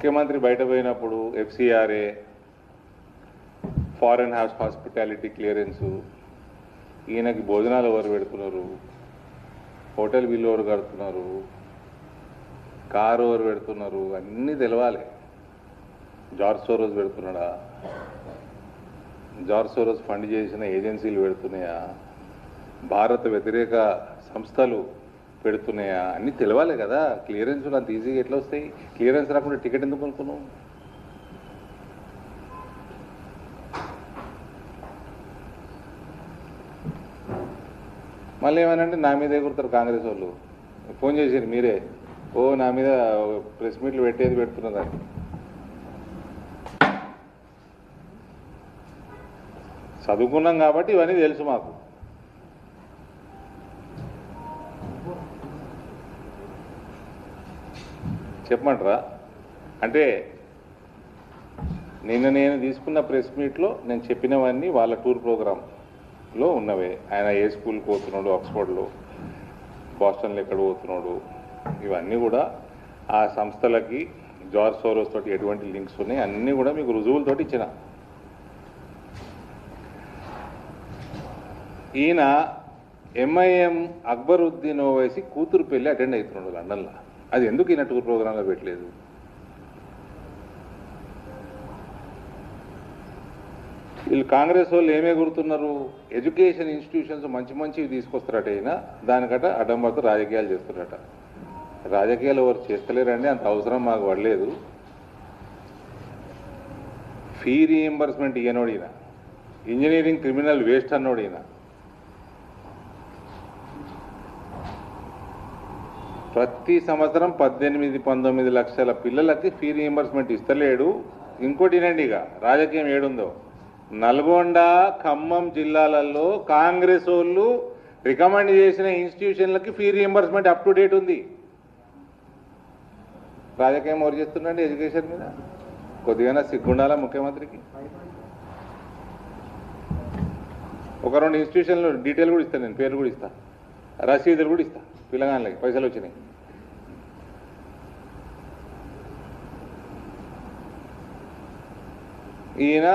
ముఖ్యమంత్రి బయట పోయినప్పుడు FCRA, ఫారెన్ హాస్పిటాలిటీ క్లియరెన్సు, ఈయనకి భోజనాలు ఎవరు పెడుతున్నారు, హోటల్ బిల్లు ఎవరు కడుతున్నారు, కారు ఎవరు పెడుతున్నారు, అన్నీ తెలవాలి. జార్జ్ సోరోస్ పెడుతున్నాడా, జార్జ్ సోరోస్ ఫండ్ చేసిన ఏజెన్సీలు పెడుతున్నాయా, భారత వ్యతిరేక సంస్థలు పెడుతున్నాయా, అన్నీ తెలవాలి కదా. క్లియరెన్స్లు అంత ఈజీగా ఎట్లా వస్తాయి? క్లియరెన్స్ రాకుండా టికెట్ ఎందుకు కొనుక్కున్నావు? మళ్ళీ ఏమనంటే నా మీద ఎగురుతారు కాంగ్రెస్ వాళ్ళు. ఫోన్ చేశారు మీరే, నా మీద ప్రెస్ మీట్లు పెట్టేది పెడుతున్నదని. చదువుకున్నాం కాబట్టి ఇవన్నీ తెలుసు మాకు. చెప్పమంటారా? అంటే నిన్న నేను తీసుకున్న ప్రెస్ మీట్లో నేను చెప్పినవన్నీ వాళ్ళ టూర్ ప్రోగ్రాంలో ఉన్నవే. ఆయన ఏ స్కూల్కి పోతున్నాడు, ఆక్స్ఫర్డ్లో, బాస్టన్లో ఎక్కడ పోతున్నాడు, ఇవన్నీ కూడా ఆ సంస్థలకి జార్జ్ సోరోస్ తోటి ఎటువంటి లింక్స్ ఉన్నాయి అన్నీ కూడా మీకు రుజువులతోటి ఇచ్చిన. ఈయన MIM అక్బరుద్దీన్ ఓవైసీ కూతురు పెళ్ళి అటెండ్ అవుతున్నాడు లండన్లో. అది ఎందుకు ఈయన టూర్ ప్రోగ్రాంలో పెట్టలేదు? వీళ్ళు కాంగ్రెస్ వాళ్ళు ఏమే గుర్తున్నారు, ఎడ్యుకేషన్ ఇన్స్టిట్యూషన్స్ మంచి మంచివి తీసుకొస్తారట. అయినా దానికట అడ్డంబడితో రాజకీయాలు చేస్తారట. రాజకీయాలు ఎవరు చేస్తలేరండి, అంత అవసరం మాకు పడలేదు. ఫీ రీఎంబర్స్మెంట్ ఇయ్యనోడు ఈయన, ఇంజనీరింగ్ క్రిమినల్ వేస్ట్ అన్నోడు ఈయన. ప్రతి సంవత్సరం 18-19 లక్షల పిల్లలకి ఫీ రీఎంబర్స్మెంట్ ఇస్తలేడు. ఇంకోటి వినండి, ఇక రాజకీయం ఏడుందో. నల్గొండ, ఖమ్మం జిల్లాలలో కాంగ్రెస్ వాళ్ళు రికమెండ్ చేసిన ఇన్స్టిట్యూషన్లకి fee reimbursement up to date ఉంది. రాజకీయం ఎవరు చేస్తుండండి ఎడ్యుకేషన్ మీద? కొద్దిగా సిగ్గుండాలా ముఖ్యమంత్రికి? ఒక 2 ఇన్స్టిట్యూషన్లు డీటెయిల్ కూడా ఇస్తాను, నేను పేరు కూడా ఇస్తాను, రసీదులు కూడా ఇస్తాను. పిల్లగాళ్ళకి పైసలు వచ్చినాయి. ఈయన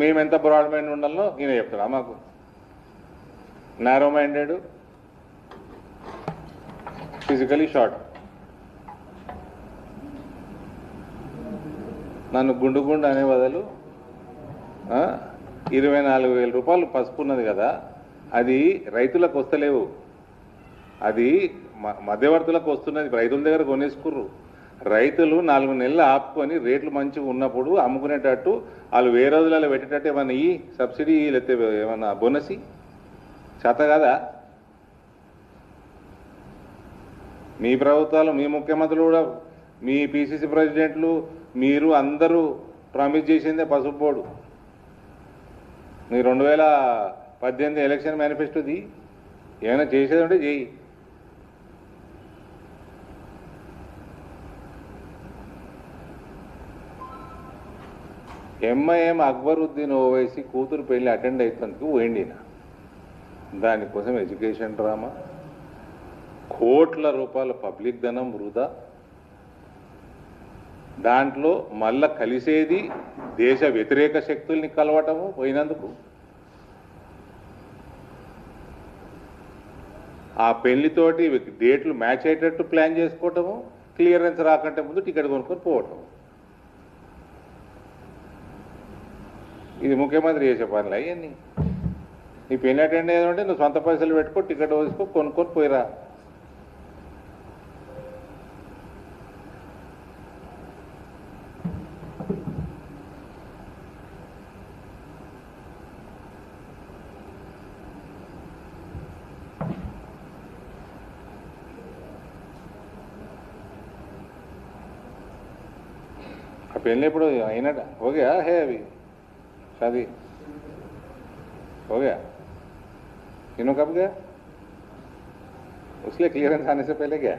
మేమెంత బ్రాడ్ మైండ్ ఉండాలో ఈయన చెప్తాడా మాకు? Narrow minded, physically short. నన్ను గుండు గుండు అనే బదులు 24,000 రూపాయలు పసుపు ఉన్నది కదా, అది రైతులకు వస్తలేవు, అది మధ్యవర్తులకు వస్తున్నది. రైతుల దగ్గర కొనేసుకుర్రు. రైతులు 4 నెలలు ఆపుకొని రేట్లు మంచిగా ఉన్నప్పుడు అమ్ముకునేటట్టు వాళ్ళు వేరే రోజులలో పెట్టేటట్టు ఏమన్నా ఈ సబ్సిడీ లేకపోతే ఏమన్నా బోనసి చేత కదా? మీ ప్రభుత్వాలు, మీ ముఖ్యమంత్రులు కూడా, మీ PCC ప్రెసిడెంట్లు, మీరు అందరూ ప్రామిస్ చేసిందే పసుపు బోర్డు. మీ 2018 ఎలక్షన్ మేనిఫెస్టోది ఏమైనా చేసేది ఉంటే చేయి. MIM అక్బరుద్దీన్ ఓవైసీ కూతురు పెళ్లి అటెండ్ అవుతుందుకు పోయిండిన. దానికోసం ఎడ్యుకేషన్ డ్రామా, కోట్ల రూపాయల పబ్లిక్ ధనం వృధా. దాంట్లో మళ్ళా కలిసేది దేశ వ్యతిరేక శక్తుల్ని కలవటము పోయినందుకు. ఆ పెళ్లితోటి డేట్లు మ్యాచ్ అయ్యేటట్టు ప్లాన్ చేసుకోవటము, క్లియరెన్స్ రాకంటే ముందు టికెట్ కొనుక్కొని పోవటం. ఇది ముఖ్యమంత్రి చేసే పనులు అవన్నీ. నీ పెళ్లి అటెండ్ అయ్యేదంటే నువ్వు సొంత పైసలు పెట్టుకో, టికెట్ వేసుకో, కొనుక్కొని పోయిరా. ఆ పెళ్ళి ఇప్పుడు అయినట हो गया है अभी शादी हो गया? तीनों कब गया? उसलिए क्लियरेंस आने से पहले गया?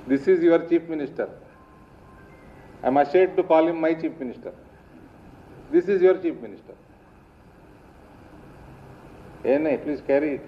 This is your chief minister. I am ashamed to call him my chief minister. This is your chief minister. Please carry it.